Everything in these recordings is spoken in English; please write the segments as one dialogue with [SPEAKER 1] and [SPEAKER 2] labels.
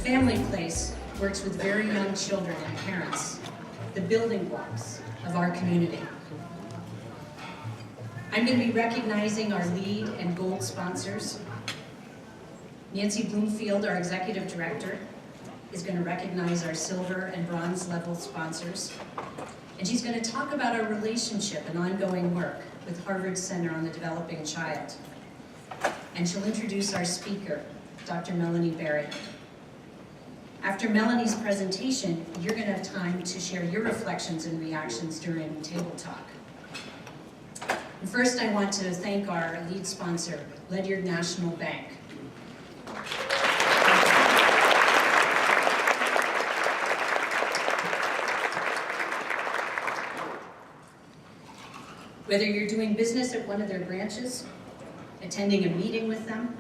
[SPEAKER 1] Family Place works with very young children and parents, the building blocks of our community. I'm going to be recognizing our lead and gold sponsors. Nancy Bloomfield, our executive director, is going to recognize our silver and bronze level sponsors. And she's going to talk about our relationship and ongoing work with Harvard Center on the Developing Child. And she'll introduce our speaker, Dr. Melanie Barrett. After Melanie's presentation, you're going to have time to share your reflections and reactions during Table Talk. And first, I want to thank our lead sponsor, Ledyard National Bank. Whether you're doing business at one of their branches, attending a meeting with them,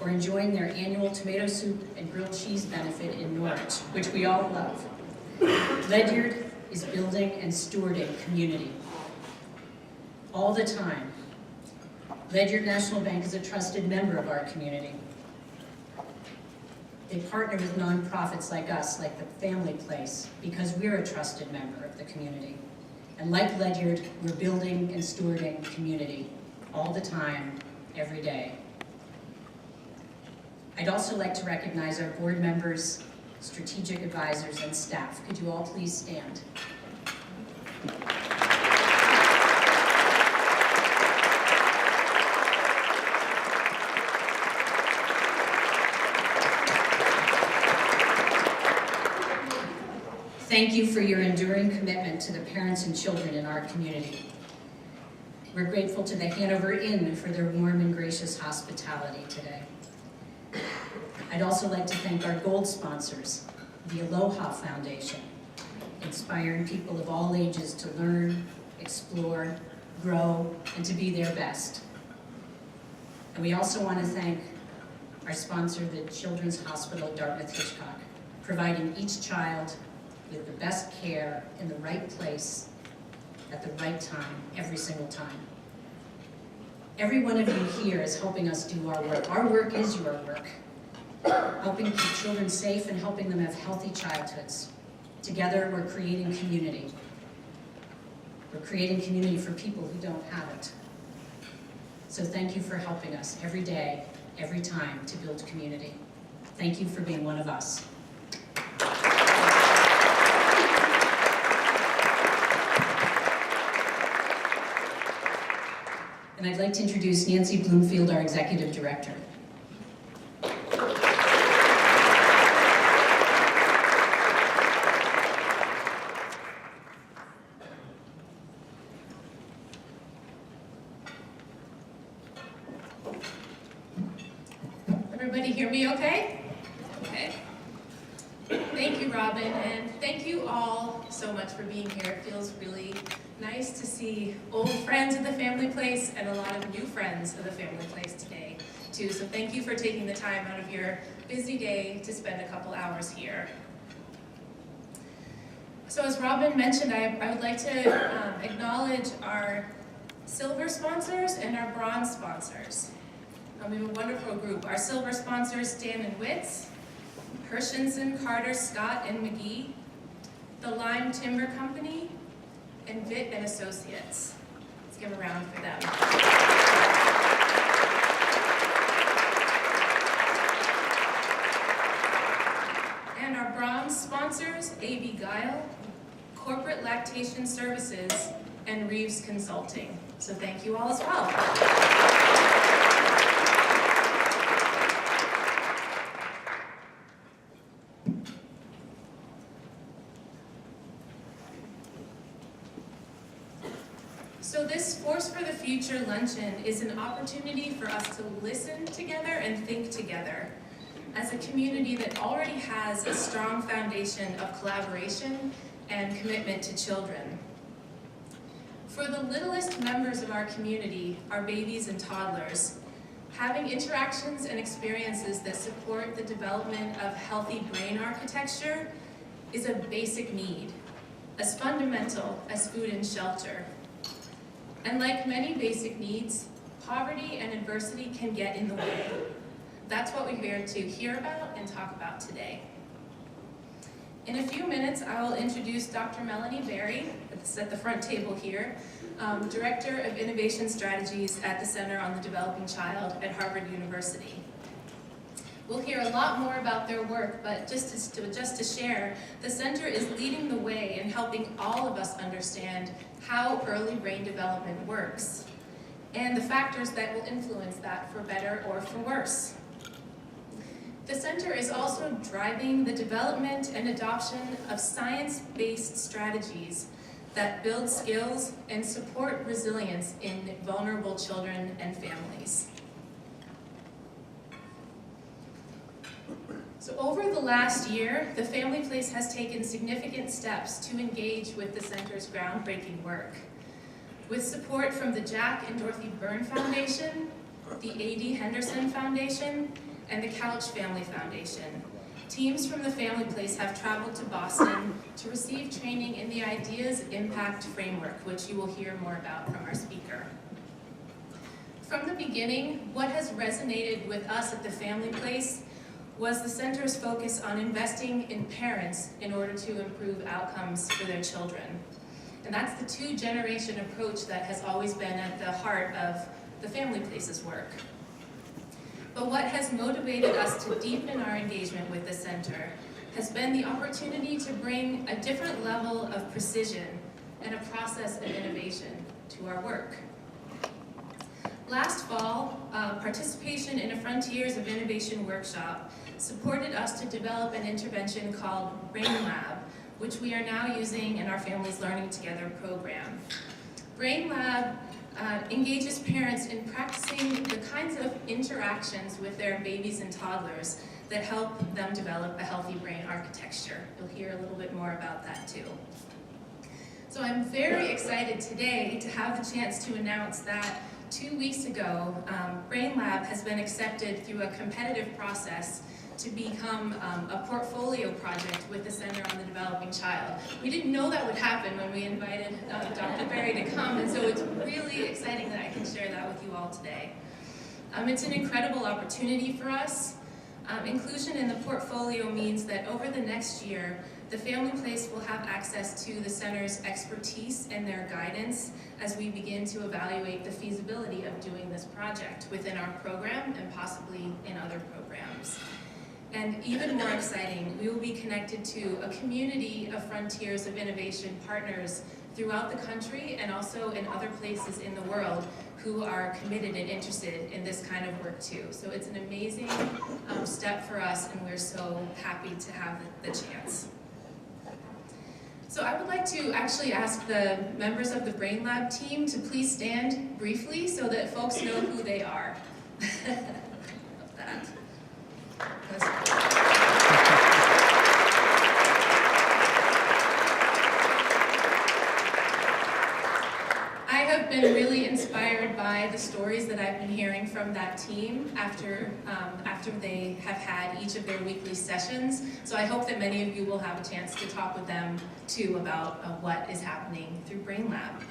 [SPEAKER 1] or enjoying their annual tomato soup and grilled cheese benefit in Norwich, which we all love, Ledyard is building and stewarding community. All the time. Ledyard National Bank is a trusted member of our community. They partner with nonprofits like us, like the Family Place, because we're a trusted member of the community. And like Ledyard, we're building and stewarding community all the time, every day. I'd also like to recognize our board members, strategic advisors, and staff. Could you all please stand? Thank you for your enduring commitment to the parents and children in our community. We're grateful to the Hanover Inn for their warm and gracious hospitality today. I'd also like to thank our gold sponsors, the Aloha Foundation, inspiring people of all ages to learn, explore, grow, and to be their best. And we also want to thank our sponsor, the Children's Hospital Dartmouth-Hitchcock, providing each child with the best care in the right place at the right time, every single time. Every one of you here is helping us do our work. Our work is your work, helping keep children safe and helping them have healthy childhoods. Together, we're creating community. We're creating community for people who don't have it. So thank you for helping us every day, every time to build community. Thank you for being one of us. And I'd like to introduce Nancy Bloomfield, our executive director.
[SPEAKER 2] Everybody hear me okay? Okay. Thank you, Robin, and thank you all so much for being here. It feels really nice to see old friends of the Family Place and a lot of new friends of the Family Place today, too. So thank you for taking the time out of your busy day to spend a couple hours here. So as Robin mentioned, I would like to acknowledge our silver sponsors and our bronze sponsors. We have a wonderful group. Our silver sponsors, Dan and Witz, Hershenson, Carter, Scott, and McGee, the Lime Timber Company, and Vitt and Associates. Let's give a round for them. And our bronze sponsors, A.B. Guile, Corporate Lactation Services, and Reeves Consulting. So thank you all as well. So this Force for the Future luncheon is an opportunity for us to listen together and think together as a community that already has a strong foundation of collaboration and commitment to children. For the littlest members of our community, our babies and toddlers, having interactions and experiences that support the development of healthy brain architecture is a basic need, as fundamental as food and shelter. And like many basic needs, poverty and adversity can get in the way. That's what we're here to hear about and talk about today. In a few minutes, I will introduce Dr. Melanie Berry, that's at the front table here, Director of Innovation Strategies at the Center on the Developing Child at Harvard University. We'll hear a lot more about their work, but just to share, the center is leading the way in helping all of us understand how early brain development works and the factors that will influence that for better or for worse. The center is also driving the development and adoption of science-based strategies that build skills and support resilience in vulnerable children and families. So over the last year, the Family Place has taken significant steps to engage with the center's groundbreaking work. With support from the Jack and Dorothy Byrne Foundation, the A.D. Henderson Foundation, and the Couch Family Foundation, teams from the Family Place have traveled to Boston to receive training in the Ideas Impact Framework, which you will hear more about from our speaker. From the beginning, what has resonated with us at the Family Place was the center's focus on investing in parents in order to improve outcomes for their children. And that's the two-generation approach that has always been at the heart of the Family Place's work. But what has motivated us to deepen our engagement with the center has been the opportunity to bring a different level of precision and a process of innovation to our work. Last fall, participation in a Frontiers of Innovation workshop supported us to develop an intervention called Brain Lab, which we are now using in our Families Learning Together program. Brain Lab engages parents in practicing the kinds of interactions with their babies and toddlers that help them develop a healthy brain architecture. You'll hear a little bit more about that too. So I'm very excited today to have the chance to announce that 2 weeks ago, Brain Lab has been accepted through a competitive process to become a portfolio project with the Center on the Developing Child. We didn't know that would happen when we invited Dr. Berry to come, and so it's really exciting that I can share that with you all today. It's an incredible opportunity for us. Inclusion in the portfolio means that over the next year, the Family Place will have access to the center's expertise and their guidance as we begin to evaluate the feasibility of doing this project within our program and possibly in other programs. And even more exciting, we will be connected to a community of Frontiers of Innovation partners throughout the country and also in other places in the world who are committed and interested in this kind of work too. So it's an amazing step for us, and we're so happy to have the chance. So I would like to actually ask the members of the Brain Lab team to please stand briefly so that folks know who they are. Love that. I have been really inspired by the stories that I've been hearing from that team after they have had each of their weekly sessions. So I hope that many of you will have a chance to talk with them too about what is happening through Brain Lab.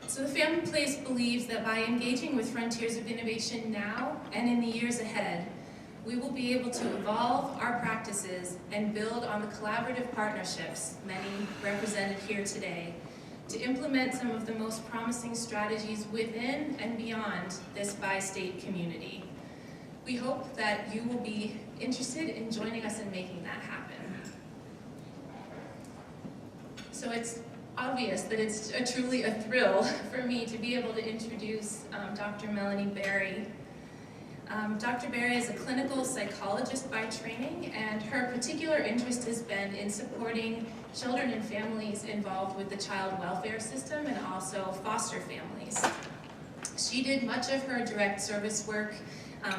[SPEAKER 2] So the Family Place believes that by engaging with Frontiers of Innovation now and in the years ahead, we will be able to evolve our practices and build on the collaborative partnerships, many represented here today, to implement some of the most promising strategies within and beyond this bi-state community. We hope that you will be interested in joining us in making that happen. So it's obvious that it's truly a thrill for me to be able to introduce Dr. Melanie Berry. Dr. Berry is a clinical psychologist by training, and her particular interest has been in supporting children and families involved with the child welfare system and also foster families. She did much of her direct service work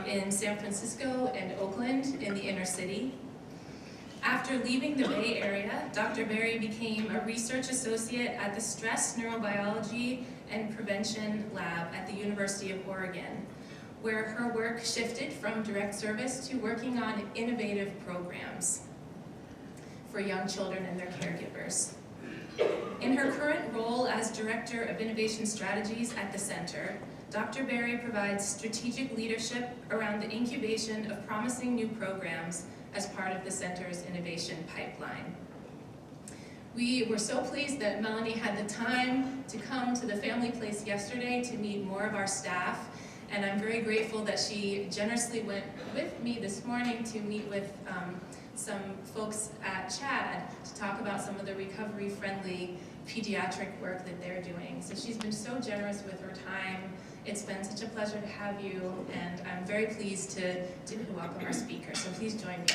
[SPEAKER 2] in San Francisco and Oakland in the inner city. After leaving the Bay Area, Dr. Berry became a research associate at the Stress Neurobiology and Prevention Lab at the University of Oregon, where her work shifted from direct service to working on innovative programs for young children and their caregivers. In her current role as as Director of Innovation Strategies at the Center, Dr. Berry provides strategic leadership around the incubation of promising new programs as part of the Center's innovation pipeline. We were so pleased that Melanie had the time to come to the Family Place yesterday to meet more of our staff, and I'm very grateful that she generously went with me this morning to meet with some folks at CHAD to talk about some of the recovery-friendly pediatric work that they're doing. So she's been so generous with her time. It's been such a pleasure to have you, and I'm very pleased to welcome our speaker. So please join me.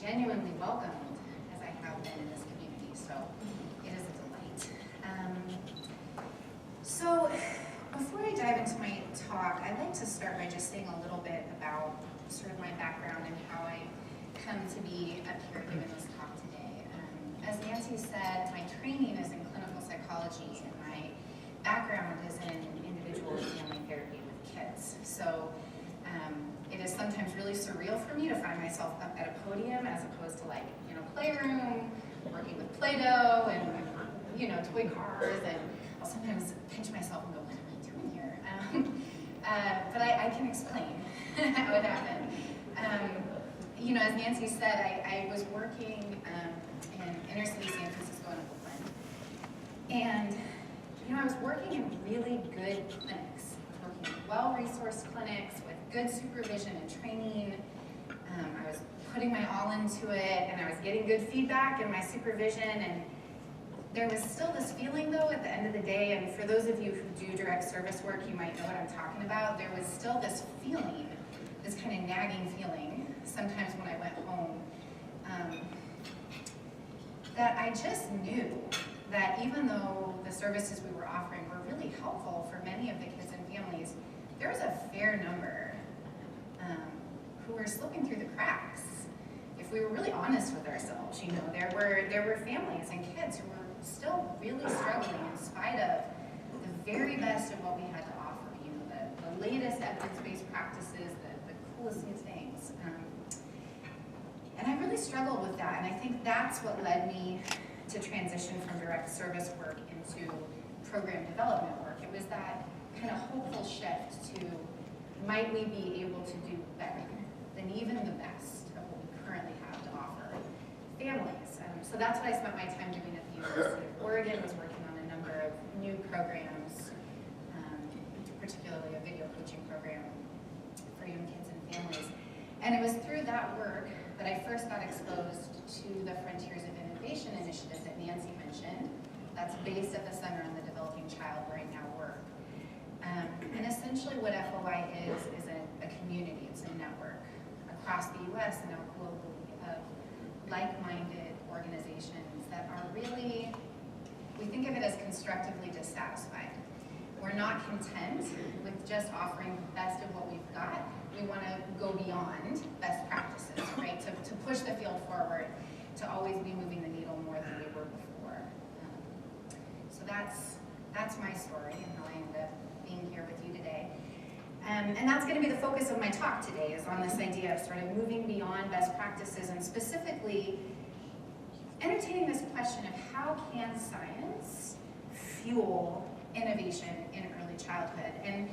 [SPEAKER 3] Genuinely welcomed as I have been in this community, so it is a delight. So before I dive into my talk, I'd like to start by just saying a little bit about sort of my background and how I come to be up here giving this talk today. As Nancy said, my training is in clinical psychology and my background is in individual and family therapy with kids. So it is sometimes really surreal for me to find myself up at a podium as opposed to playroom, working with Play-Doh and toy cars, and I'll sometimes pinch myself and go, what am I doing here? But I can explain how it happened. As Nancy said, I was working in inner city San Francisco and Oakland, and I was working in really good clinics, working in well-resourced clinics with good supervision and training. I was putting my all into it, and I was getting good feedback in my supervision, and there was still this feeling though at the end of the day, and for those of you who do direct service work, you might know what I'm talking about. There was still this feeling, this kind of nagging feeling, sometimes when I went home, that I just knew that even though the services we were offering were really helpful for many of the kids and families, there was a fair number who were slipping through the cracks. If we were really honest with ourselves, there were families and kids who were still really struggling in spite of the very best of what we had to offer. The latest evidence-based practices, the coolest new things. And I really struggled with that, and I think that's what led me to transition from direct service work into program development work. It was that kind of hopeful shift to, might we be able to do better than even the best of what we currently have to offer families? So that's what I spent my time doing at the University of Oregon, was working on a number of new programs, particularly a video coaching program for young kids and families. And it was through that work that I first got exposed to the Frontiers of Innovation initiative that Nancy mentioned. That's based at the Center on the Developing Child, where I now work. And essentially what FOI is a community, it's a network across the US and now globally of like-minded organizations that are really, we think of it as constructively dissatisfied. We're not content with just offering the best of what we've got. We want to go beyond best practices, right? To push the field forward, to always be moving the needle more than we were before. So that's my story and how I ended up being here with you today. And that's going to be the focus of my talk today, is on this idea of sort of moving beyond best practices, and specifically entertaining this question of how can science fuel innovation in early childhood. And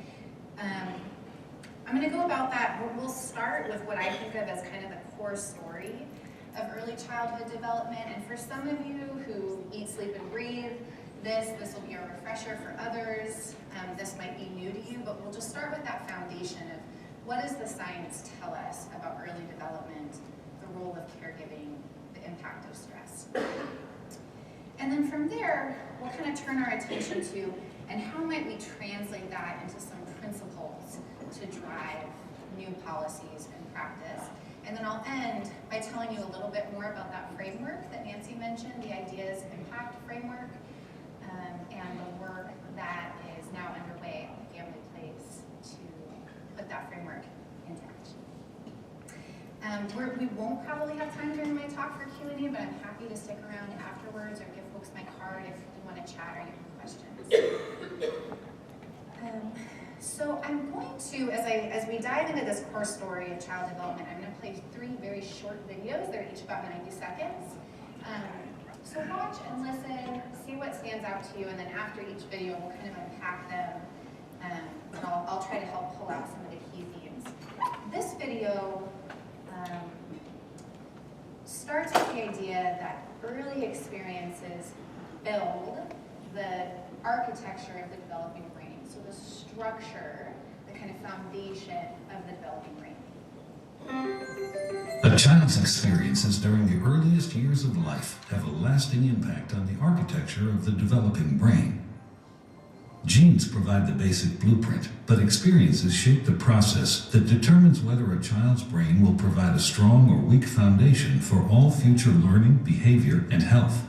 [SPEAKER 3] I'm going to go about that. We'll start with what I think of as kind of the core story of early childhood development. And for some of you who eat, sleep, and breathe this will be a refresher. For others, this might be new to you, but we'll just start with that foundation of what does the science tell us about early development, the role of caregiving, the impact of stress. And then from there, we'll kind of turn our attention to, and how might we translate that into some principles to drive new policies and practice. And then I'll end by telling you a little bit more about that framework that Nancy mentioned. mentioned, the Ideas Impact Framework, and the work that is now underway on the Family Place to put that framework into action. We won't probably have time during my talk for Q&A, but I'm happy to stick around afterwards or give folks my card if you want to chat or you have questions. So I'm going to, as we dive into this core story of child development, I'm going to play 3 very short videos. They're each about 90 seconds. So watch and listen, see what stands out to you, and then after each video, we'll kind of unpack them, and I'll try to help pull out some of the key themes. This video starts with the idea that early experiences build the architecture of the developing brain, so the structure, the kind of foundation of the developing brain.
[SPEAKER 4] A child's experiences during the earliest years of life have a lasting impact on the architecture of the developing brain. Genes provide the basic blueprint, but experiences shape the process that determines whether a child's brain will provide a strong or weak foundation for all future learning, behavior, and health.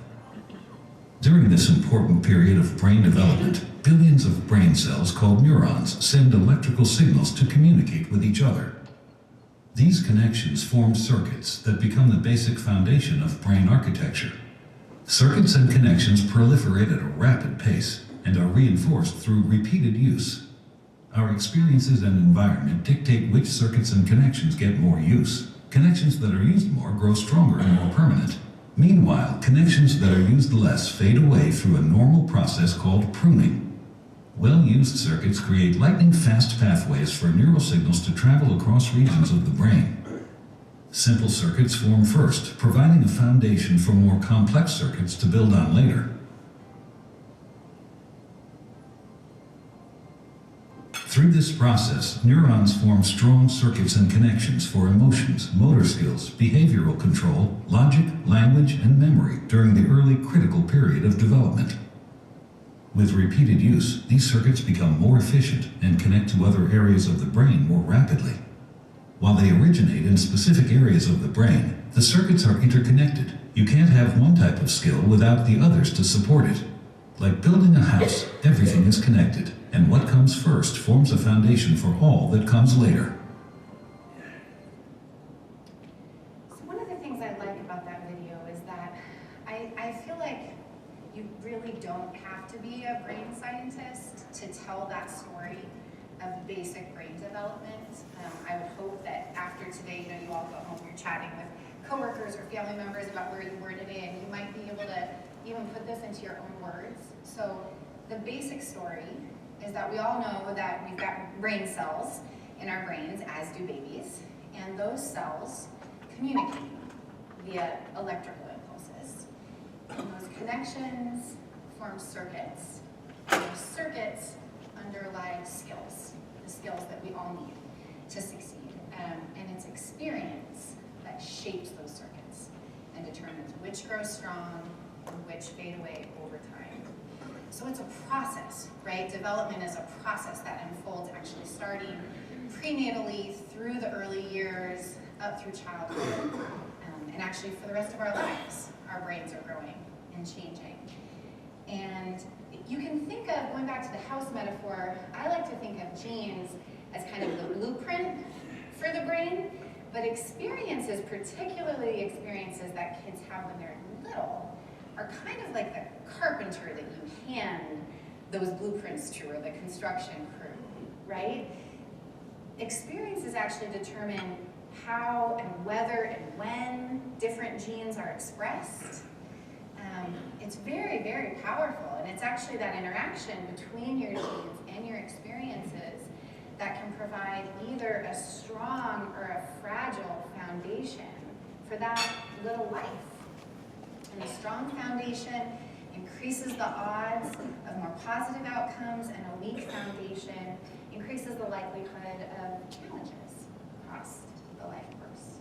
[SPEAKER 4] During this important period of brain development, billions of brain cells called neurons send electrical signals to communicate with each other. These connections form circuits that become the basic foundation of brain architecture. Circuits and connections proliferate at a rapid pace and are reinforced through repeated use. Our experiences and environment dictate which circuits and connections get more use. Connections that are used more grow stronger and more permanent. Meanwhile, connections that are used less fade away through a normal process called pruning. Well-used circuits create lightning-fast pathways for neural signals to travel across regions of the brain. Simple circuits form first, providing a foundation for more complex circuits to build on later. Through this process, neurons form strong circuits and connections for emotions, motor skills, behavioral control, logic, language, and memory during the early critical period of development. With repeated use, these circuits become more efficient and connect to other areas of the brain more rapidly. While they originate in specific areas of the brain, the circuits are interconnected. You can't have one type of skill without the others to support it. Like building a house, everything is connected, and what comes first forms a foundation for all that comes later.
[SPEAKER 3] So one of the things I like about that video is that I feel like you really don't have to be a brain scientist to tell that story of basic brain development. I would hope that after today, you all go home, you're chatting with coworkers or family members about where you were today, and you might be able to even put this into your own words. So the basic story is that we all know that we've got brain cells in our brains, as do babies, and those cells communicate via electrical impulses. And those connections form circuits, and those circuits underlie skills, the skills that we all need to succeed. And it's experience that shapes those circuits and determines which grow strong and which fade away over time. So it's a process, right? Development is a process that unfolds actually starting prenatally through the early years, up through childhood, and actually for the rest of our lives, our brains are growing and changing. And you can think of, going back to the house metaphor, I like to think of genes as kind of the blueprint for the brain, but experiences, particularly experiences that kids have when they're little, are kind of like the carpenter that you hand those blueprints to, or the construction crew, right? Experiences actually determine how and whether and when different genes are expressed. It's very, very powerful, and it's actually that interaction between your genes and your experiences that can provide either a strong or a fragile foundation for that little life. And a strong foundation increases the odds of more positive outcomes, and a weak foundation increases the likelihood of challenges across the life course.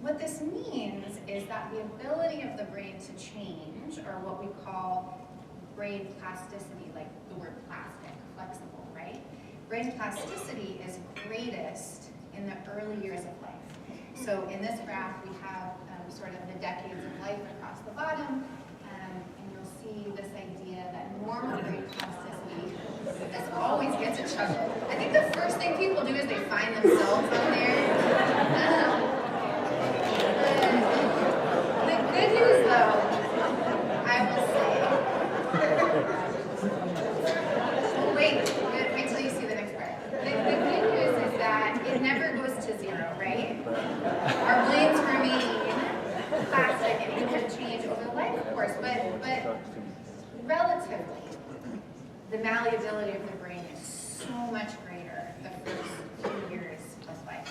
[SPEAKER 3] What this means is that the ability of the brain to change, or what we call brain plasticity, like the word plastic, flexible, right? brain plasticity is greatest in the early years of life. So in this graph, we have sort of the decades of life across the bottom, and you'll see this idea that normal brain plasticity, this always gets a chuckle. I think the first thing people do is they find themselves on there. The good news, though, I will say, well, wait till you see the next part. The good news is that it never goes to zero, right? Our brains remain plastic and able to change over the life, of course, but relatively, the malleability of the brain is so much greater the first few years of life.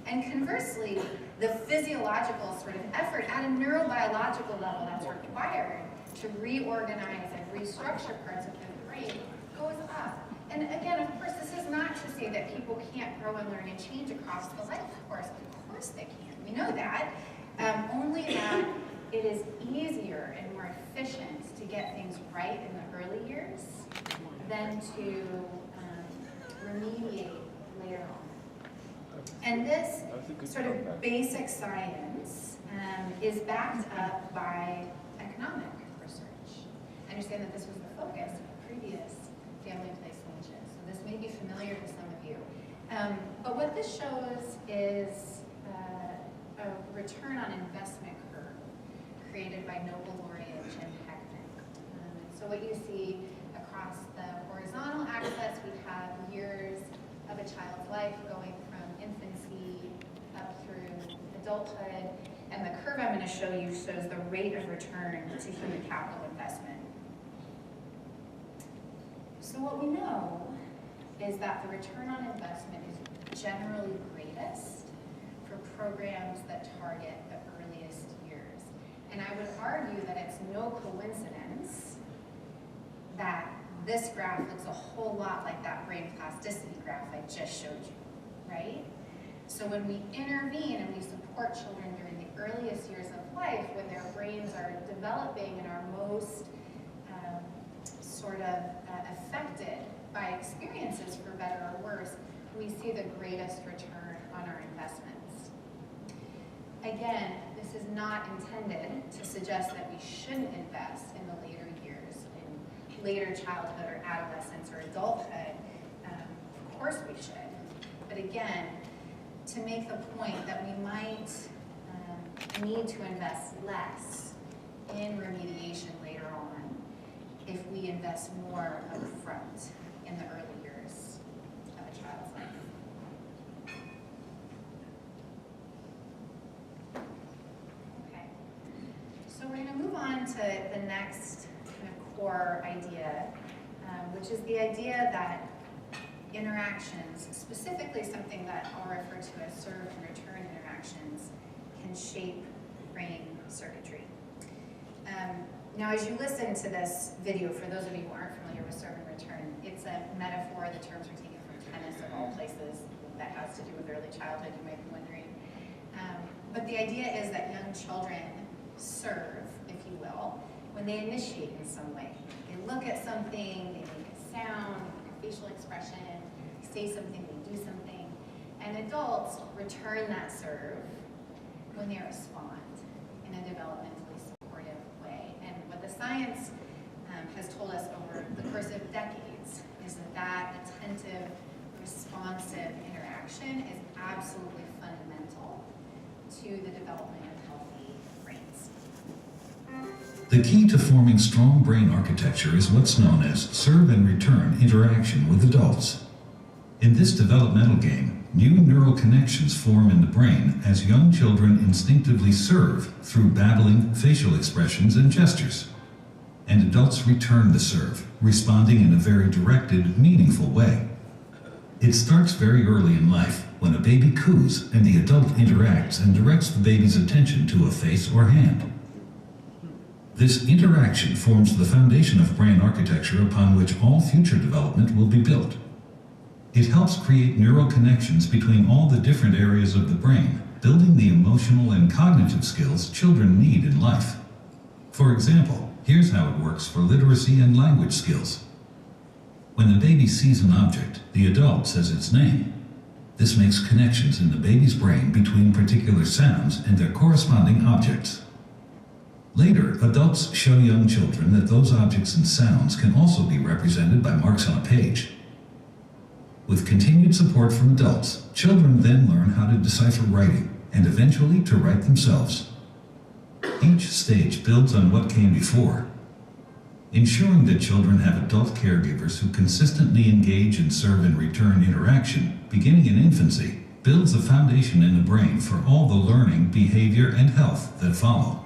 [SPEAKER 3] And conversely, the physiological sort of effort at a neurobiological level that's required to reorganize and restructure parts of the brain goes up. And again, of course, this is not to say that people can't grow and learn and change across the life, of course they can. We know that. Only that it is easier and more efficient to get things right in the early years than to remediate later on. And this sort of basic science is backed up by economic research. I understand that this was the focus of the previous family and place luncheon, so this may be familiar to some of you. But what this shows is a return on investment curve created by Nobel laureate Jim Heckman. So what you see across the horizontal axis, we have years of a child's life going from infancy up through adulthood, and the curve I'm going to show you shows the rate of return to human capital investment. So what we know is that the return on investment is generally greatest for programs that target the earliest years. And I would argue that it's no coincidence that this graph looks a whole lot like that brain plasticity graph I just showed you, right? So when we intervene and we support children during the earliest years of life, when their brains are developing and are most affected by experiences, for better or worse, we see the greatest return on our investments. Again, this is not intended to suggest that we shouldn't invest in the later years, in later childhood or adolescence or adulthood. Of course we should. But again, to make the point that we might need to invest less in remediation later on if we invest more upfront in the early years of a child's life. Okay, so we're going to move on to the next kind of core idea, which is the idea that interactions, specifically something that I'll refer to as serve and return interactions, can shape brain circuitry. Now, as you listen to this video, for those of you who aren't familiar with serve and return, it's a metaphor. The terms are taken from tennis of all places. That has to do with early childhood, you might be wondering. But the idea is that young children serve, if you will, when they initiate in some way. They look at something, they make a sound, make a facial expression, say something, they do something. And adults return that serve when they respond in a developmentally supportive way. And what the science has told us over the course of decades is that attentive, responsive interaction is absolutely fundamental to the development of healthy brains.
[SPEAKER 4] The key to forming strong brain architecture is what's known as serve and return interaction with adults. In this developmental game, new neural connections form in the brain as young children instinctively serve through babbling, facial expressions, and gestures. And adults return the serve, responding in a very directed, meaningful way. It starts very early in life, when a baby coos and the adult interacts and directs the baby's attention to a face or hand. This interaction forms the foundation of brain architecture upon which all future development will be built. It helps create neural connections between all the different areas of the brain, building the emotional and cognitive skills children need in life. For example, here's how it works for literacy and language skills. When the baby sees an object, the adult says its name. This makes connections in the baby's brain between particular sounds and their corresponding objects. Later, adults show young children that those objects and sounds can also be represented by marks on a page. With continued support from adults, children then learn how to decipher writing and eventually to write themselves. Each stage builds on what came before. Ensuring that children have adult caregivers who consistently engage and serve in return interaction, beginning in infancy, builds a foundation in the brain for all the learning, behavior, and health that follow.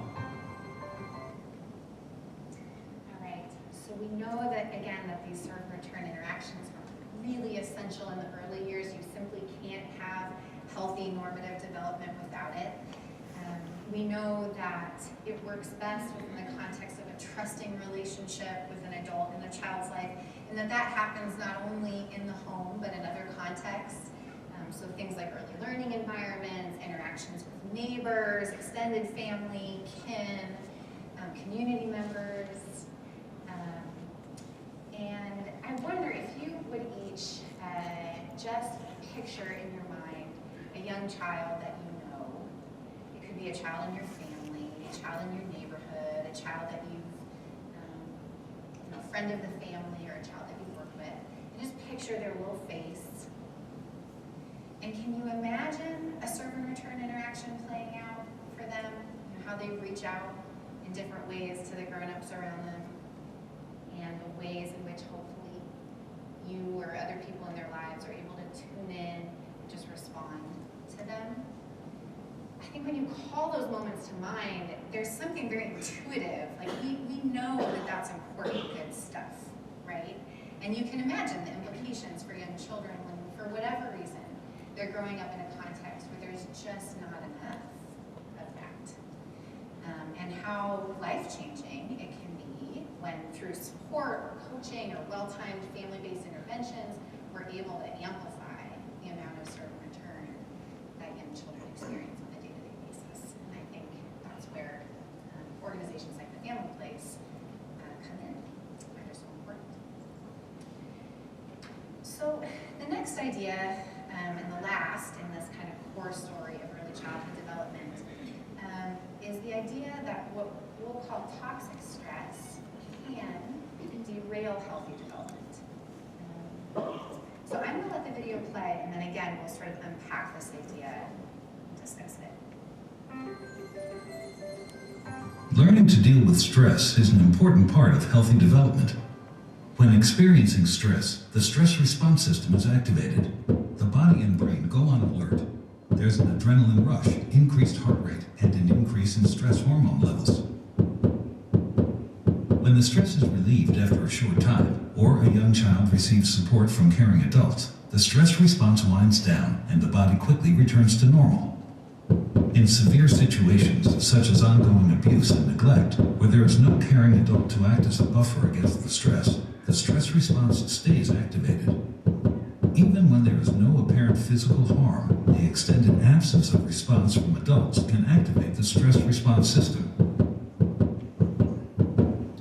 [SPEAKER 3] All right, so we know that, again, that these serve and return interactions are really essential in the early years. You simply can't have healthy normative development without it. We know that it works best within the context of a trusting relationship with an adult in a child's life, and that happens not only in the home, but in other contexts. So things like early learning environments, interactions with neighbors, extended family, kin, community members. And I wonder if you would each just picture in your mind a young child that you know. It could be a child in your family, a child in your neighborhood, a child that you've, a friend of the family, or a child that you work with. And just picture their little face. And can you imagine a serve and return interaction playing out for them? How they reach out in different ways to the grown-ups around them, and the ways in which hopefully you or other people in their lives are able to tune in and just respond to them. I think when you call those moments to mind, there's something very intuitive. Like we know that that's important, good stuff, right? And you can imagine the implications for young children when, for whatever reason, they're growing up in a context where there's just not enough of that. And how life-changing it can be when, through support or coaching or well-timed family-based interventions, we're able to amplify the amount of serve and return that young children experience on a day-to-day basis. And I think that's where organizations like the Family Place come in, where they're so important. So the next idea, and the last in this kind of core story of early childhood development, is the idea that what we'll call toxic stress can derail healthy development. So I'm going to let the video play, and then again we'll sort of unpack this idea and discuss it.
[SPEAKER 4] Learning to deal with stress is an important part of healthy development. When experiencing stress, the stress response system is activated. The body and brain go on alert. There's an adrenaline rush, increased heart rate, and an increase in stress hormone levels. When the stress is relieved after a short time, or a young child receives support from caring adults, the stress response winds down and the body quickly returns to normal. In severe situations, such as ongoing abuse and neglect, where there is no caring adult to act as a buffer against the stress response stays activated. Even when there is no apparent physical harm, the extended absence of response from adults can activate the stress response system.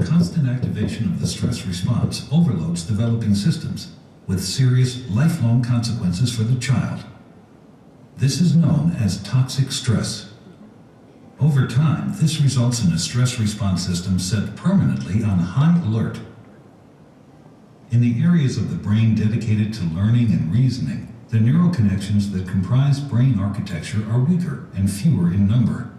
[SPEAKER 4] Constant activation of the stress response overloads developing systems, with serious, lifelong consequences for the child. This is known as toxic stress. Over time, this results in a stress response system set permanently on high alert. In the areas of the brain dedicated to learning and reasoning, the neural connections that comprise brain architecture are weaker and fewer in number.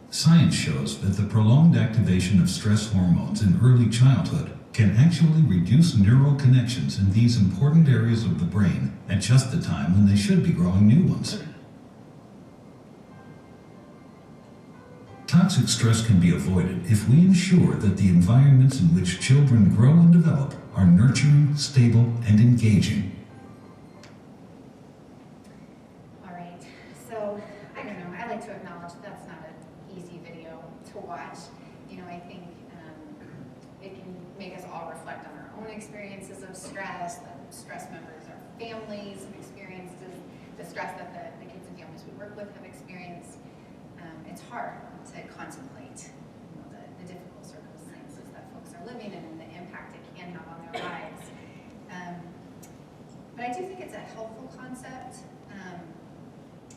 [SPEAKER 4] Science shows that the prolonged activation of stress hormones in early childhood can actually reduce neural connections in these important areas of the brain at just the time when they should be growing new ones. Toxic stress can be avoided if we ensure that the environments in which children grow and develop are nurturing, stable, and engaging.
[SPEAKER 3] All right, so I don't know, I like to acknowledge that's not an easy video to watch. You know, I think it can make us all reflect on our own experiences of stress, the stress members, our families have experienced, the stress that the kids and families we work with have experienced. It's hard to contemplate, you know, the difficult circumstances that folks are living in and the impact it can have on their lives. But I do think it's a helpful concept.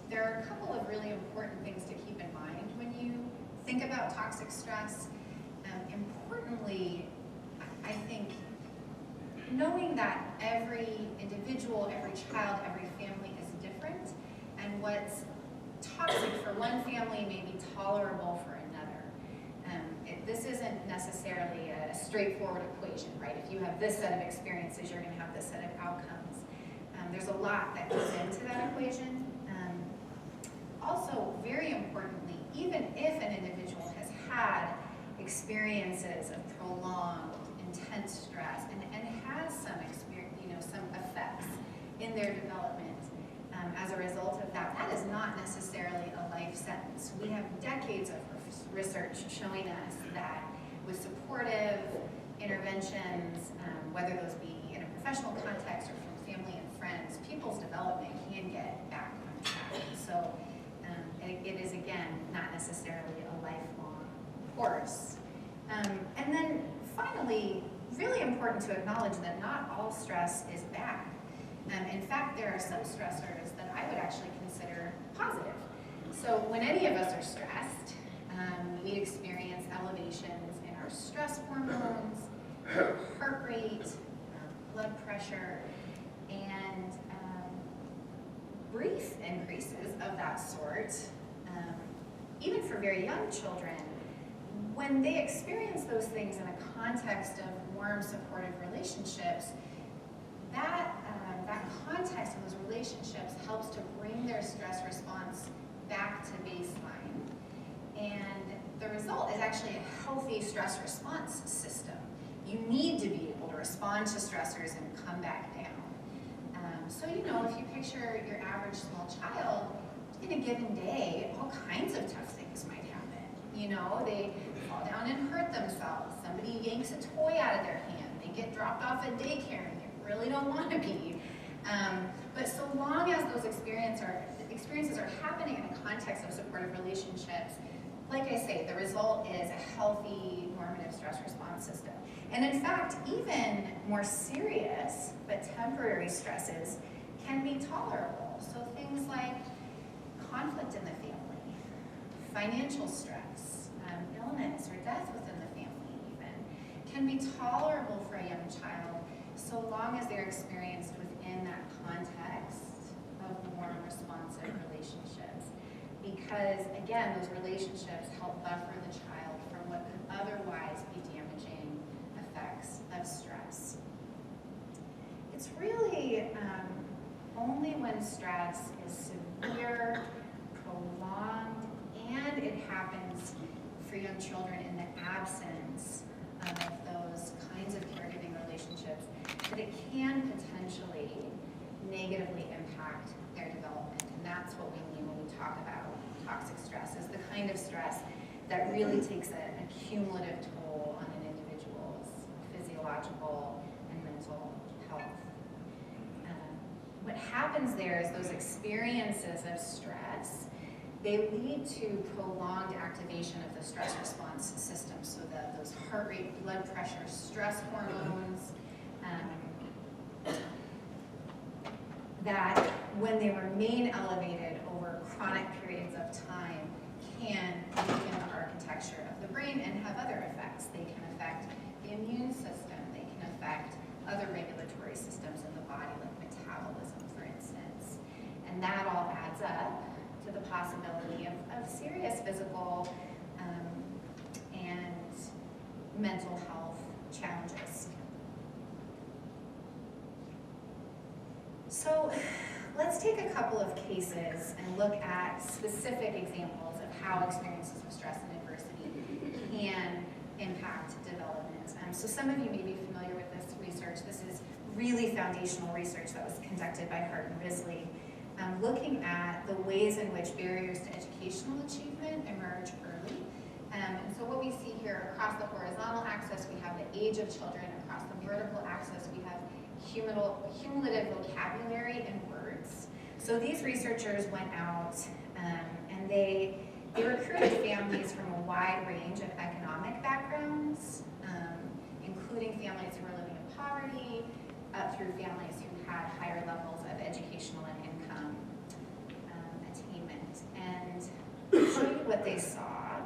[SPEAKER 3] There are a couple of really important things to keep in mind when you think about toxic stress. Importantly, I think knowing that every individual, every child, every family is different, and what's toxic for one family may be tolerable for another. This isn't necessarily a straightforward equation, right? If you have this set of experiences, you're going to have this set of outcomes. There's a lot that goes into that equation. Also, very importantly, even if an individual has had experiences of prolonged, intense stress and has some some effects in their development as a result of that, that is not necessarily a life sentence. We have decades of research showing us that with supportive interventions, whether those be in a professional context or from family and friends, people's development can get back on track. So it is, again, not necessarily a lifelong course. And then finally, really important to acknowledge that not all stress is bad. In fact, there are some stressors that I would actually consider positive. So when any of us are stressed, we experience elevations in our stress hormones, heart rate, blood pressure, and brief increases of that sort. Even for very young children, when they experience those things in a context of warm, supportive relationships, that context of those relationships helps to bring their stress response back to baseline. And the result is actually a healthy stress response system. You need to be able to respond to stressors and come back down. So, if you picture your average small child, in a given day, all kinds of tough things might happen. They fall down and hurt themselves. Somebody yanks a toy out of their hand. They get dropped off at daycare and they really don't want to be. But so long as those experiences are happening in a context of supportive relationships, like I say, the result is a healthy normative stress response system. And in fact, even more serious but temporary stresses can be tolerable. So things like conflict in the family, financial stress, illness or death within the family even, can be tolerable for a young child so long as they're experienced within that context of warm, responsive relationships. Because, again, those relationships help buffer the child from what could otherwise be damaging effects of stress. It's really only when stress is severe, prolonged, and it happens for young children in the absence of those kinds of caregiving relationships that it can potentially negatively impact their development. And that's what we mean when we talk about toxic stress, is the kind of stress that really takes a cumulative toll on an individual's physiological and mental health. What happens there is those experiences of stress, they lead to prolonged activation of the stress response system. So those heart rate, blood pressure, stress hormones, that when they remain elevated over chronic periods of time can weaken the architecture of the brain and have other effects. They can affect the immune system. They can affect other regulatory systems in the body, like metabolism, for instance. And that all adds up to the possibility of serious physical and mental health challenges. So let's take a couple of cases and look at specific examples of how experiences of stress and adversity can impact development. So some of you may be familiar with this research. This is really foundational research that was conducted by Hart and Risley, looking at the ways in which barriers to educational achievement emerge early. And so what we see here across the horizontal axis, we have the age of children. Across the vertical axis, we have cumulative vocabulary and words. So these researchers went out and they recruited families from a wide range of economic backgrounds, including families who were living in poverty, up through families who had higher levels of educational and income attainment. And I'll show you what they saw.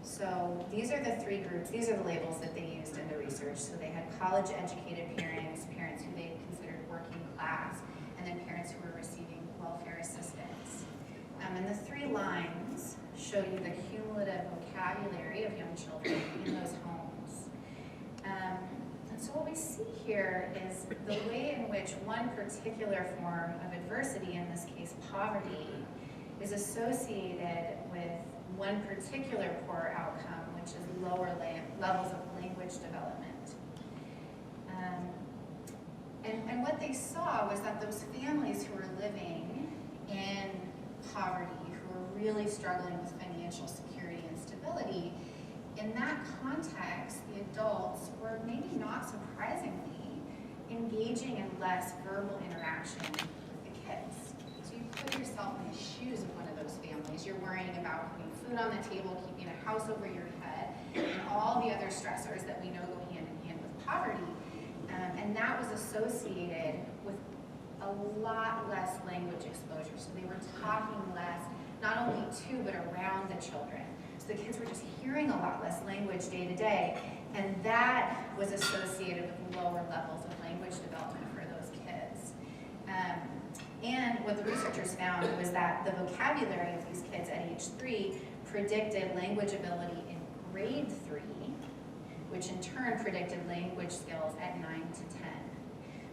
[SPEAKER 3] So these are the three groups. These are the labels that they used in the research. So they had college-educated parents, parents who they considered working class, and then parents who were receiving welfare assistance. And the three lines show you the cumulative vocabulary of young children in those homes. And so what we see here is the way in which one particular form of adversity, in this case poverty, is associated with one particular poor outcome, which is lower levels of language development. And what they saw was that those families who were living in poverty, who were really struggling with financial security and stability, in that context, the adults were maybe not surprisingly engaging in less verbal interaction with the kids. So you put yourself in the shoes of one of those families. You're worrying about putting food on the table, keeping a house over your head, and all the other stressors that we know go hand in hand with poverty. And that was associated with a lot less language exposure. So they were talking less, not only to, but around the children. So the kids were just hearing a lot less language day to day, and that was associated with lower levels of language development for those kids. And what the researchers found was that the vocabulary of these kids at age 3 predicted language ability in grade 3, which in turn predicted language skills at 9 to 10.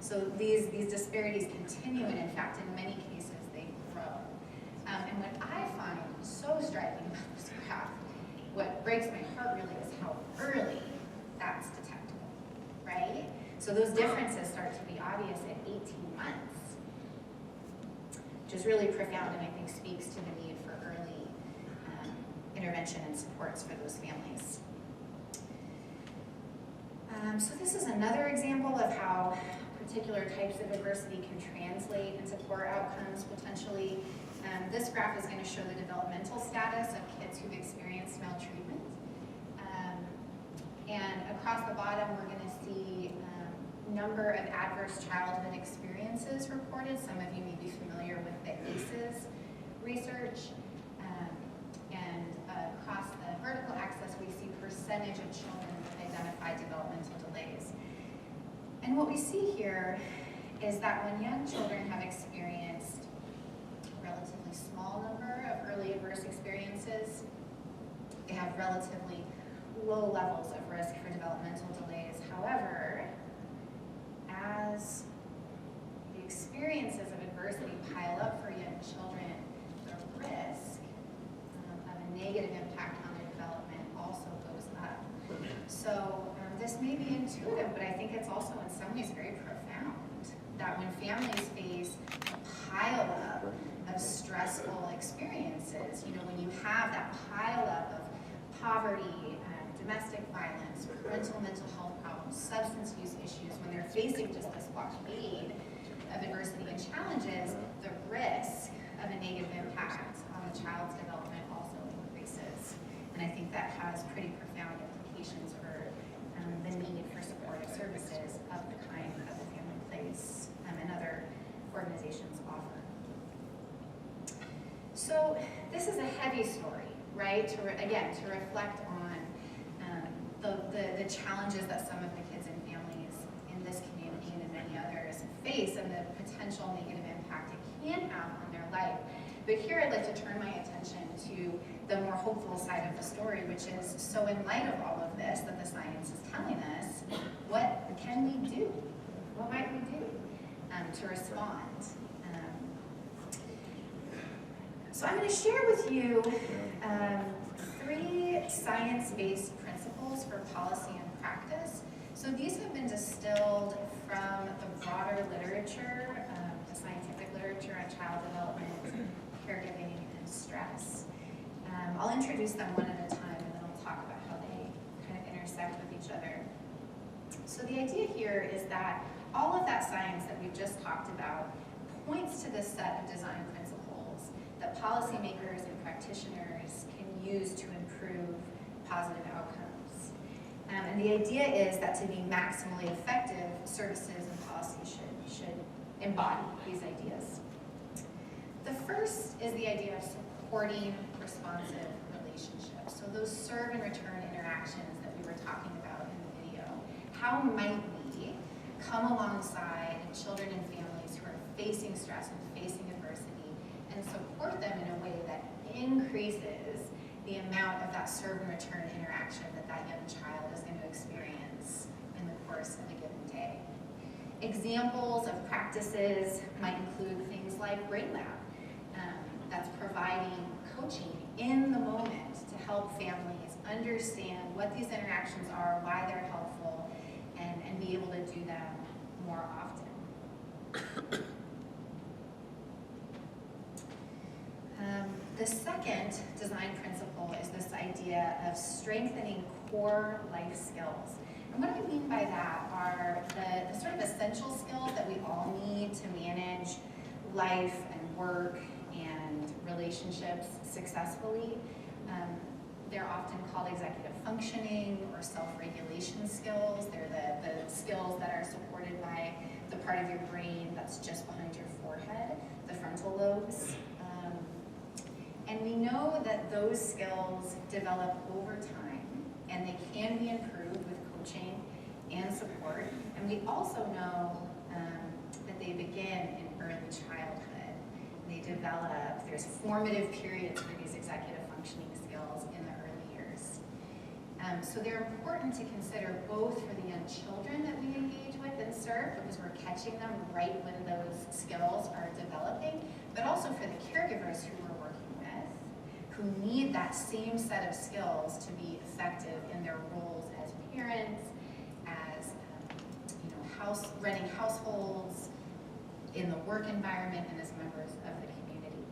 [SPEAKER 3] So these disparities continue, and in fact, in many cases, they grow. And what I find so striking about this graph, what breaks my heart really, is how early that's detectable, right? So those differences start to be obvious at 18 months, which is really profound, and I think speaks to the need for early intervention and supports for those families. So this is another example of how particular types of adversity can translate into poor outcomes potentially. This graph is going to show the developmental status of kids who've experienced maltreatment. And across the bottom, we're going to see number of adverse childhood experiences reported. Some of you may be familiar with the ACEs research. And across the vertical axis, we see percentage of children with identified developmental delays. And what we see here is that when young children have experienced a relatively small number of early adverse experiences, they have relatively low levels of risk for developmental delays. However, as the experiences of adversity pile up for young children, the risk of a negative impact on their development also goes up. So this may be intuitive, but I think it's also in some ways very profound, that when families face a pile up of stressful experiences, when you have that pile up of poverty, domestic violence, parental mental health problems, substance use issues, when they're facing just this blockade of adversity and challenges, the risk of a negative impact on the child's development also increases. And I think that has pretty profound implications for the need for supportive services of the kind that the Family Place and other organizations offer. So this is a heavy story, right? To reflect on the challenges that some of the kids and families in this community and in many others face, and the potential negative impact it can have on their life. But here I'd like to turn my attention to the more hopeful side of the story, which is, so in light of all of this that the science is telling us, what can we do? What might we do to respond? So I'm going to share with you 3 science-based principles for policy and practice. So these have been distilled from the broader literature, the scientific literature on child development, caregiving, and stress. I'll introduce them one at a time, and then I'll talk about how they kind of intersect with each other. So the idea here is that all of that science that we've just talked about points to this set of design principles that policymakers and practitioners can use to improve positive outcomes. And the idea is that to be maximally effective, services and policies should embody these ideas. The first is the idea of supporting responsive relationships. So those serve and return interactions that we were talking about in the video. How might we come alongside children and families who are facing stress and facing adversity and support them in a way that increases the amount of that serve and return interaction that that young child is going to experience in the course of a given day. Examples of practices might include things like Brain Lab, that's providing coaching in the moment to help families understand what these interactions are, why they're helpful, and be able to do them more often. The second design principle is this idea of strengthening core life skills. And what I mean by that are the sort of essential skills that we all need to manage life and work and relationships successfully. They're often called executive functioning or self-regulation skills. They're the skills that are supported by the part of your brain that's just behind your forehead, the frontal lobes. And we know that those skills develop over time, and they can be improved with coaching and support. And we also know that they begin in early childhood. They develop, there's formative periods for these executive functioning skills in the early years. So they're important to consider both for the young children that we engage with and serve, because we're catching them right when those skills are developing, but also for the caregivers who we're working with, who need that same set of skills to be effective in their roles as parents, as running households, in the work environment, and as members of the community.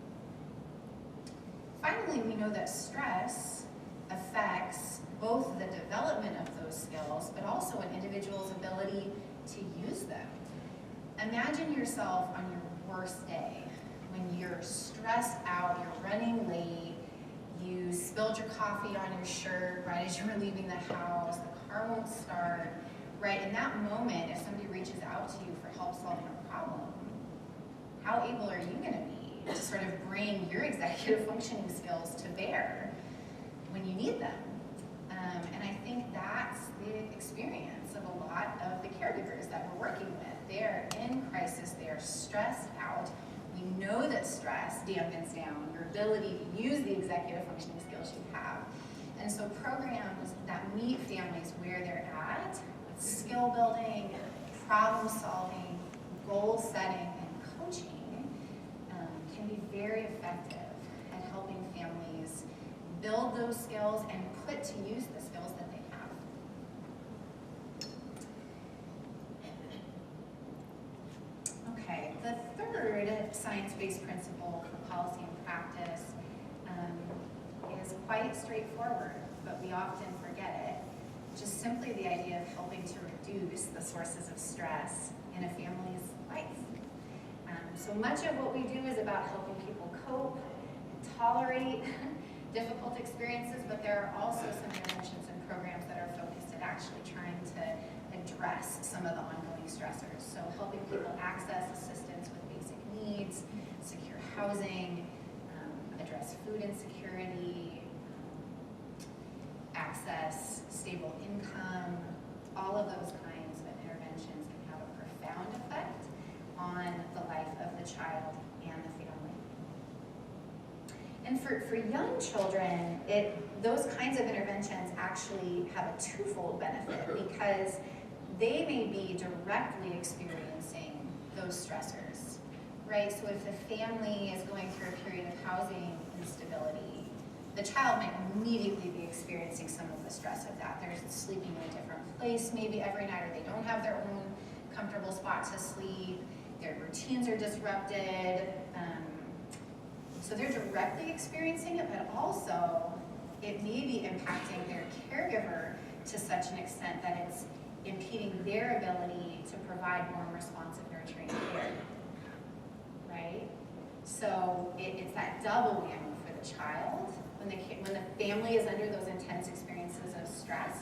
[SPEAKER 3] Finally, we know that stress affects both the development of those skills, but also an individual's ability to use them. Imagine yourself on your worst day, when you're stressed out, you're running late, you spilled your coffee on your shirt right as you were leaving the house, the car won't start, right? In that moment, if somebody reaches out to you for help solving a problem, how able are you going to be to sort of bring your executive functioning skills to bear when you need them? And I think that's the experience of a lot of the caregivers that we're working with. They're in crisis, they're stressed out. We know that stress dampens down your ability to use the executive functioning skills you have. And so programs that meet families where they're at, with skill building, problem solving, goal setting, and coaching, can be very effective at helping families build those skills and put to use the skills that they have. Okay, the third science-based principle for policy and practice is quite straightforward, but we often forget it. Just simply the idea of helping to reduce the sources of stress in a family's life. So much of what we do is about helping people cope and tolerate difficult experiences, but there are also some interventions and programs that are focused at actually trying to address some of the ongoing stressors. So helping people access assistance with basic needs, secure housing, address food insecurity, access stable income. All of those kinds of interventions can have a profound effect on the life of the child and the family. And for young children, those kinds of interventions actually have a twofold benefit, because they may be directly experiencing those stressors, right? So if the family is going through a period of housing instability, the child might immediately be experiencing some of the stress of that. They're sleeping in a different place maybe every night, or they don't have their own comfortable spot to sleep. Their routines are disrupted. So they're directly experiencing it, but also it may be impacting their caregiver to such an extent that it's impeding their ability to provide more responsive, nurturing care, right? So it's that double whammy for the child when the family is under those intense experiences of stress.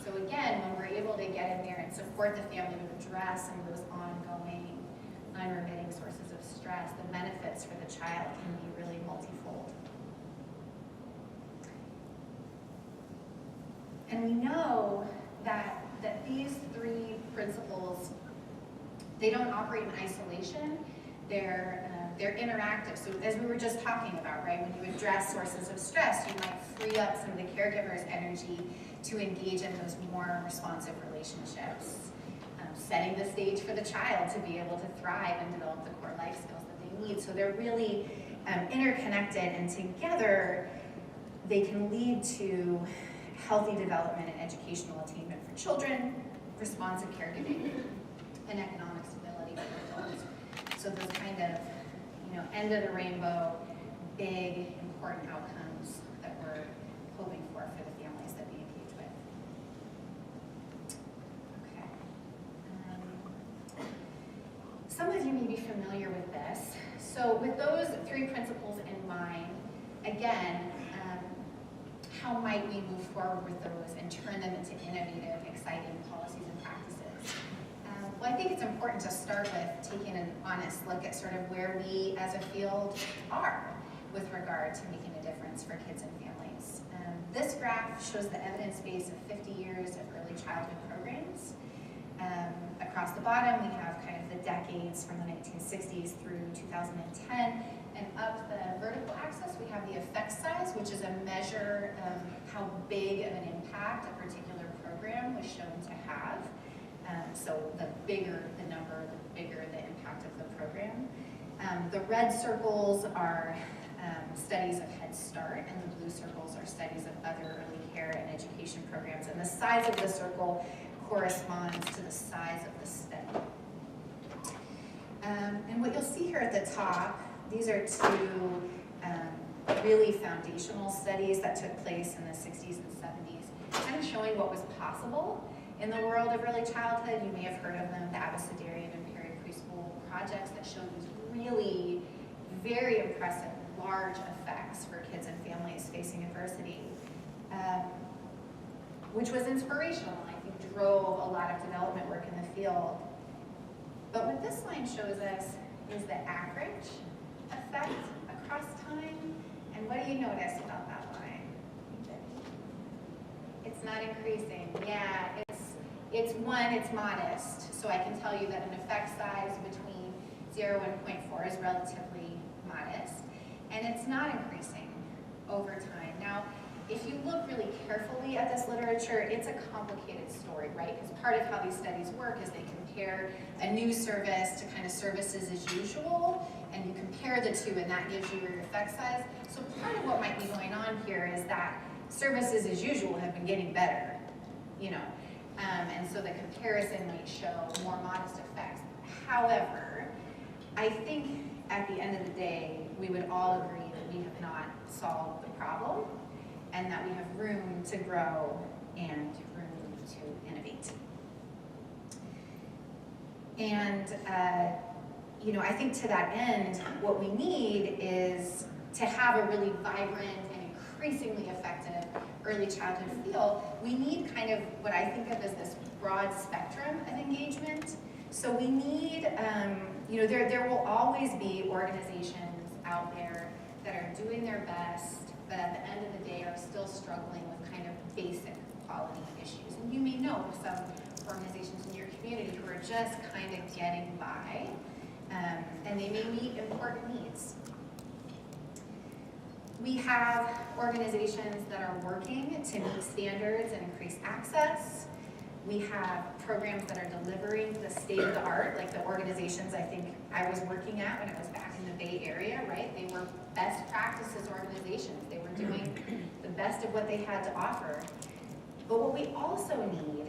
[SPEAKER 3] So again, when we're able to get in there and support the family to address some of those ongoing unremitting sources of stress, the benefits for the child can be really multifold. And we know that these three principles, they don't operate in isolation. They're interactive. So as we were just talking about, right, when you address sources of stress, you might free up some of the caregiver's energy to engage in those more responsive relationships, setting the stage for the child to be able to thrive and develop the core life skills that they need. So they're really interconnected, and together they can lead to healthy development and educational attainment for children, responsive caregiving, and economic stability for adults. So those kind of, end of the rainbow, big, important outcomes that we're hoping for the families that we engage with. Okay. Some of you may be familiar with this. So with those three principles in mind, again, how might we move forward with those and turn them into innovative, exciting policies and practices? Well, I think it's important to start with taking an honest look at sort of where we as a field are with regard to making a difference for kids and families. This graph shows the evidence base of 50 years of early childhood programs. Across the bottom, we have kind of the decades from the 1960s through 2010. And up the vertical axis, we have the effect size, which is a measure of how big of an impact a particular program was shown to have. So the bigger the number, the bigger the impact of the program. The red circles are studies of Head Start, and the blue circles are studies of other early care and education programs. And the size of the circle corresponds to the size of the study. And what you'll see here at the top, these are two really foundational studies that took place in the 60s and 70s, kind of showing what was possible in the world of early childhood. You may have heard of them, the Abecedarian and Peri-Preschool projects that showed these really very impressive, large effects for kids and families facing adversity, which was inspirational and I think drove a lot of development work in the field. But what this line shows us is the average effect across time. And what do you notice about that line? It's not increasing. Yeah, it's modest. So I can tell you that an effect size between 0 and 0.4 is relatively modest. And it's not increasing over time. Now, if you look really carefully at this literature, it's a complicated story, right? Because part of how these studies work is they compare a new service to kind of services as usual, and you compare the two, and that gives you your effect size. So part of what might be going on here is that services as usual have been getting better, and so the comparison might show more modest effects. However, I think at the end of the day, we would all agree that we have not solved the problem, and that we have room to grow and room to innovate. And, I think to that end, what we need is to have a really vibrant and increasingly effective early childhood field. We need kind of what I think of as this broad spectrum of engagement. So we need, there will always be organizations out there that are doing their best, but at the end of the day are still struggling with kind of basic quality issues. And you may know of some organizations in your community who are just kind of getting by, and they may meet important needs. We have organizations that are working to meet standards and increase access. We have programs that are delivering the state of the art, like the organizations I think I was working at when I was back in the Bay Area, right? They were best practices organizations. They were doing the best of what they had to offer. But what we also need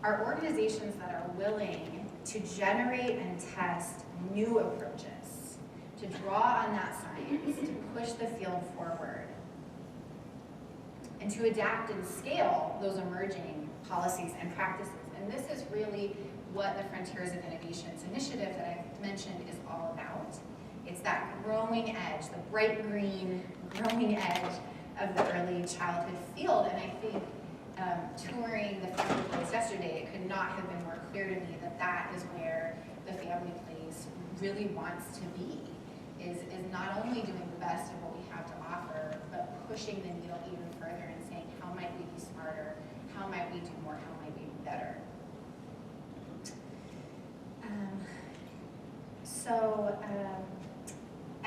[SPEAKER 3] are organizations that are willing to generate and test new approaches, to draw on that science, to push the field forward, and to adapt and scale those emerging policies and practices. And this is really what the Frontiers of Innovations initiative that I've mentioned is all about. It's that growing edge, the bright green growing edge of the early childhood field. And I think touring the family place yesterday, it could not have been more clear to me that that is where the family place really wants to be, is not only doing the best of what we have to offer, but pushing the needle even further and saying, how might we be smarter? How might we do more? How might we be better?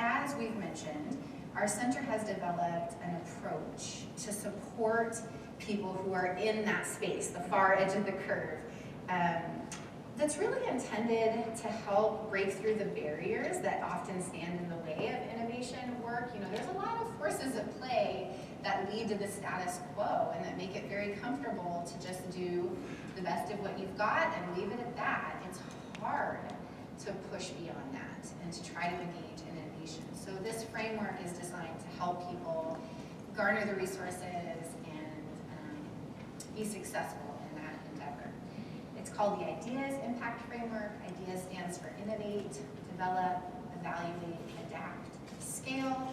[SPEAKER 3] As we've mentioned, our center has developed an approach to support people who are in that space, the far edge of the curve, that's really intended to help break through the barriers that often stand in the way of innovation work. You know, there's a lot of forces at play that lead to the status quo and that make it very comfortable to just do the best of what you've got and leave it at that. It's hard to push beyond that and to try to engage in innovation. So this framework is designed to help people garner the resources and be successful in that endeavor. It's called the Ideas Impact Framework. Ideas stands for innovate, develop, evaluate, adapt, scale.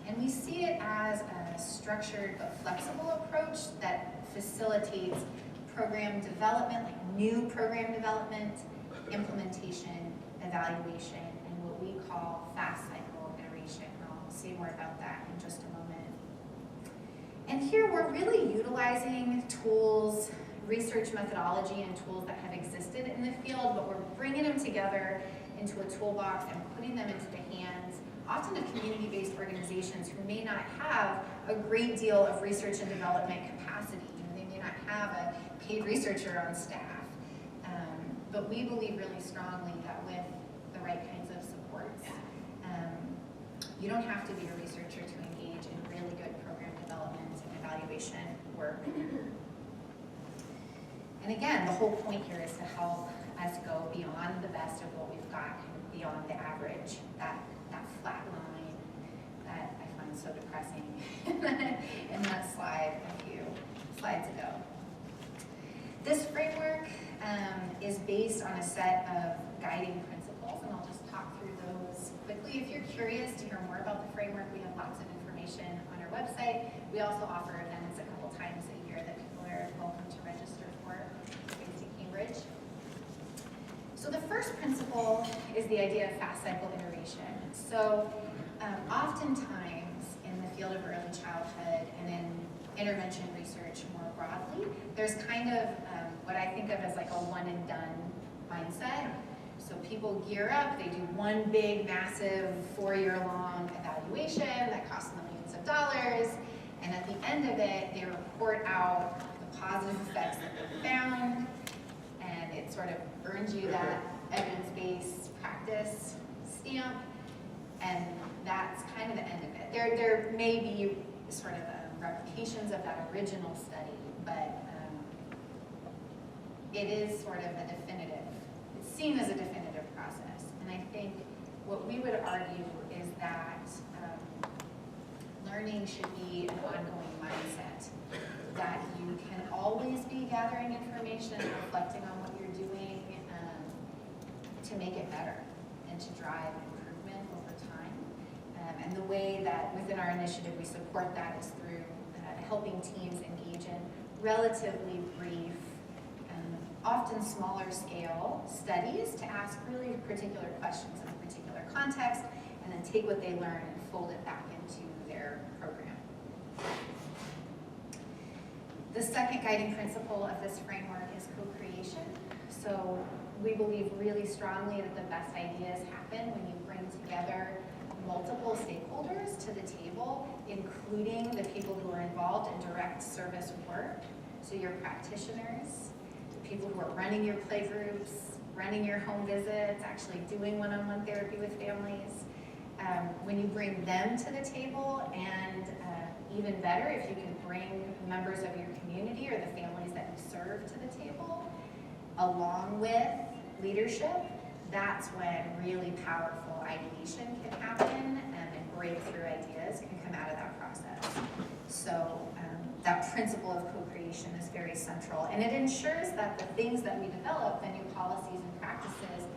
[SPEAKER 3] And we see it as a structured but flexible approach that facilitates program development, like new program development, implementation, evaluation, and what we call fast cycle iteration. And I'll say more about that in just a moment. And here we're really utilizing tools, research methodology and tools that have existed in the field, but we're bringing them together into a toolbox and putting them into the hands, often of community-based organizations who may not have a great deal of research and development capacity. You know, they may not have a paid researcher on staff. But we believe really strongly that with the right kinds of supports, you don't have to be a researcher to engage in really good program development and evaluation work. And again, the whole point here is to help us go beyond the best of what we've got, beyond the average, that flat line that I find so depressing in that slide a few slides ago. This framework is based on a set of guiding principles, and I'll just talk through those quickly. If you're curious to hear more about the framework, we have lots of information on our website. We also offer events a couple times a year that people are welcome to register for to Cambridge. So the first principle is the idea of fast cycle iteration. So oftentimes in the field of early childhood and in intervention research more broadly, there's kind of what I think of as like a one and done mindset. So people gear up, they do one big, massive, 4-year-long evaluation that costs millions of dollars, and at the end of it, they report out the positive effects that they found, and it sort of earns you that evidence-based practice stamp, and that's kind of the end of it. There may be sort of replications of that original study, but it is sort of a definitive, it's seen as a definitive process. And I think what we would argue is that learning should be an ongoing mindset, that you can always be gathering information, reflecting on what you're doing to make it better and to drive improvement over time. And the way that within our initiative we support that is through helping teams engage in relatively brief, often smaller scale studies to ask really particular questions in a particular context, and then take what they learn and fold it back into their program. The second guiding principle of this framework is co-creation. So we believe really strongly that the best ideas happen when you bring together multiple stakeholders to the table, including the people who are involved in direct service work. So your practitioners, the people who are running your playgroups, running your home visits, actually doing one-on-one therapy with families. When you bring them to the table, and even better, if you can bring members of your community or the families that you serve to the table, along with leadership, that's when really powerful ideation can happen and breakthrough ideas can come out of that process. So that principle of co-creation is very central, and it ensures that the things that we develop, the new policies and practices,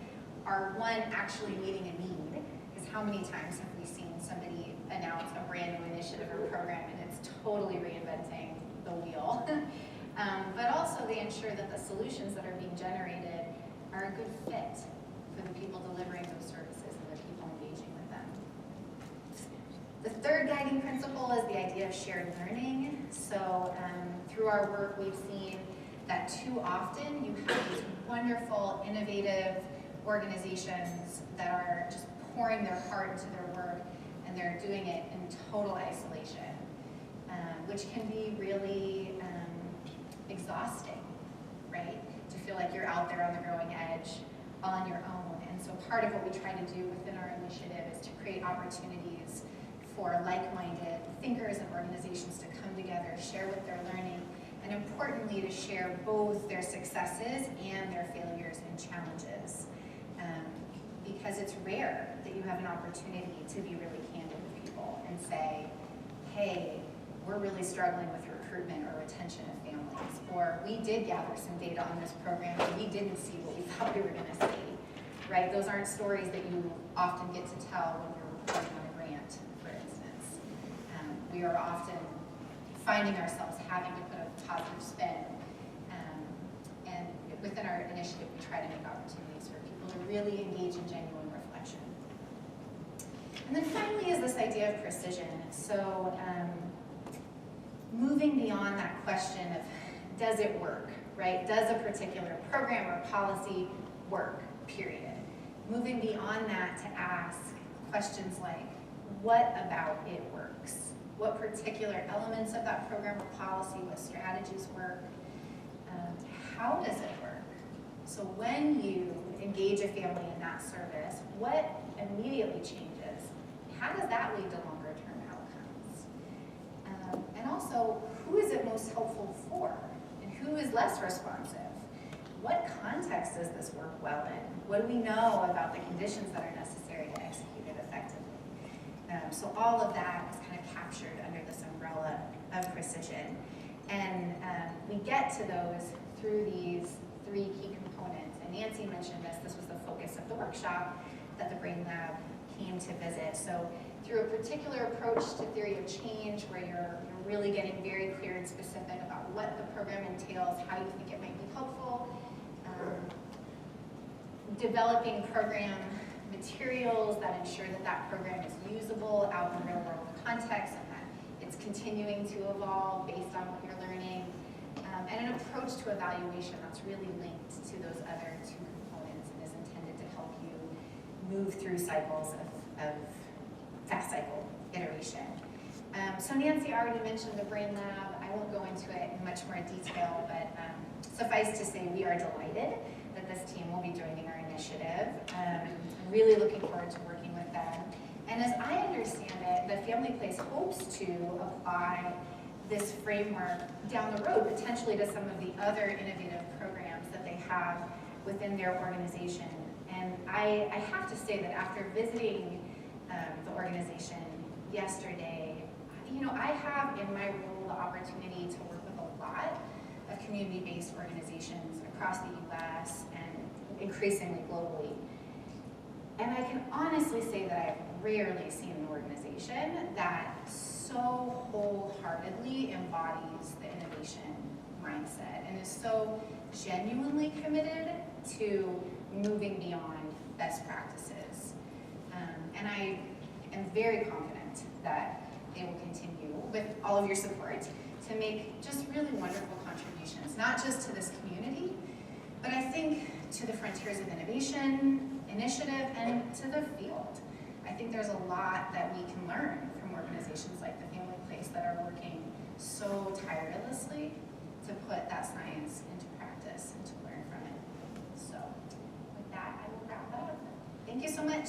[SPEAKER 3] are one, actually meeting a need, because how many times have we seen somebody announce a brand new initiative or program and it's totally reinventing the the wheel. But also they ensure that the solutions that are being generated are a good fit for the people delivering those services and the people engaging with them. The third guiding principle is the idea of shared learning. So through our work, we've seen that too often you have these wonderful, innovative organizations that are just pouring their heart into their work, and they're doing it in total isolation, which can be really exhausting, right? To feel like you're out there on the growing edge on your own. And so part of what we try to do within our initiative is to create opportunities for like-minded thinkers and organizations to come together, share what they're learning, and importantly, to share both their successes and their failures and challenges. Because it's rare that you have an opportunity to be really candid with people and say, hey, we're really struggling with recruitment or retention of families, or we did gather some data on this program and we didn't see what we thought we were going to see, right? Those aren't stories that you often get to tell when you're reporting on a grant, for instance. We are often finding ourselves having to put a positive spin, and within our initiative, we try to make opportunities for people to really engage in genuine reflection. And then finally is this idea of precision. So moving beyond that question of does it work, right? Does a particular program or policy work, period? Moving beyond that to ask questions like, what about it works? What particular elements of that program or policy, what strategies work? How does it work? So when you engage a family in that service, what immediately changes? How does that lead to longer term outcomes? And also, who is it most helpful for? And who is less responsive? What context does this work well in? What do we know about the conditions that are necessary to execute it effectively? So all of that is kind of captured under this umbrella of precision. And we get to those through these three key components. And Nancy mentioned this was the focus of the workshop that the Brain Lab came to visit. So through a particular approach to theory of change, where you're really getting very clear and specific about what the program entails, how you think it might be helpful, developing program materials that ensure that that program is usable out in real world context and that it's continuing to evolve based on what you're learning, and an approach to evaluation that's really linked to those other two components and is intended to help you move through cycles of fast cycle iteration. So Nancy already mentioned the Brain Lab. I won't go into it in much more detail, but suffice to say we are delighted that this team will be joining our initiative. I'm really looking forward to working with them. And as I understand it, the Family Place hopes to apply this framework down the road, potentially to some of the other innovative programs that they have within their organization. And I have to say that after visiting the organization yesterday, I have in my role the opportunity to work with a lot of community-based organizations across the US and increasingly globally. And I can honestly say that I've rarely seen an organization that so wholeheartedly embodies the innovation mindset and is so genuinely committed to moving beyond best practices. And I am very confident that they will continue, with all of your support, to make just really wonderful contributions, not just to this community, but I think to the Frontiers of Innovation initiative and to the field. I think there's a lot that we can learn from organizations like the Family Place that are working so tirelessly to put that science into practice and to learn from it. So with that, I will wrap up. Thank you so much.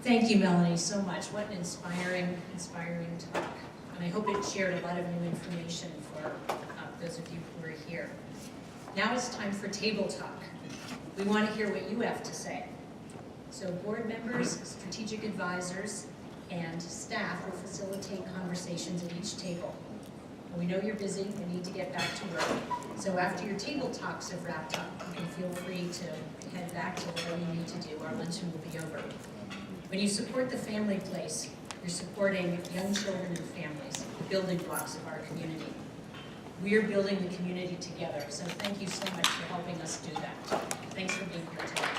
[SPEAKER 1] Thank you, Melanie, so much. What an inspiring talk. And I hope it shared a lot of new information for those of you who are here. Now it's time for table talk. We want to hear what you have to say. So board members, strategic advisors, and staff will facilitate conversations at each table. We know you're busy and need to get back to work. So after your table talks have wrapped up, you can feel free to head back to whatever you need to do. Our luncheon will be over. When you support the family place, you're supporting young children and families, the building blocks of our community. We are building the community together, so thank you so much for helping us do that. Thanks for being here today.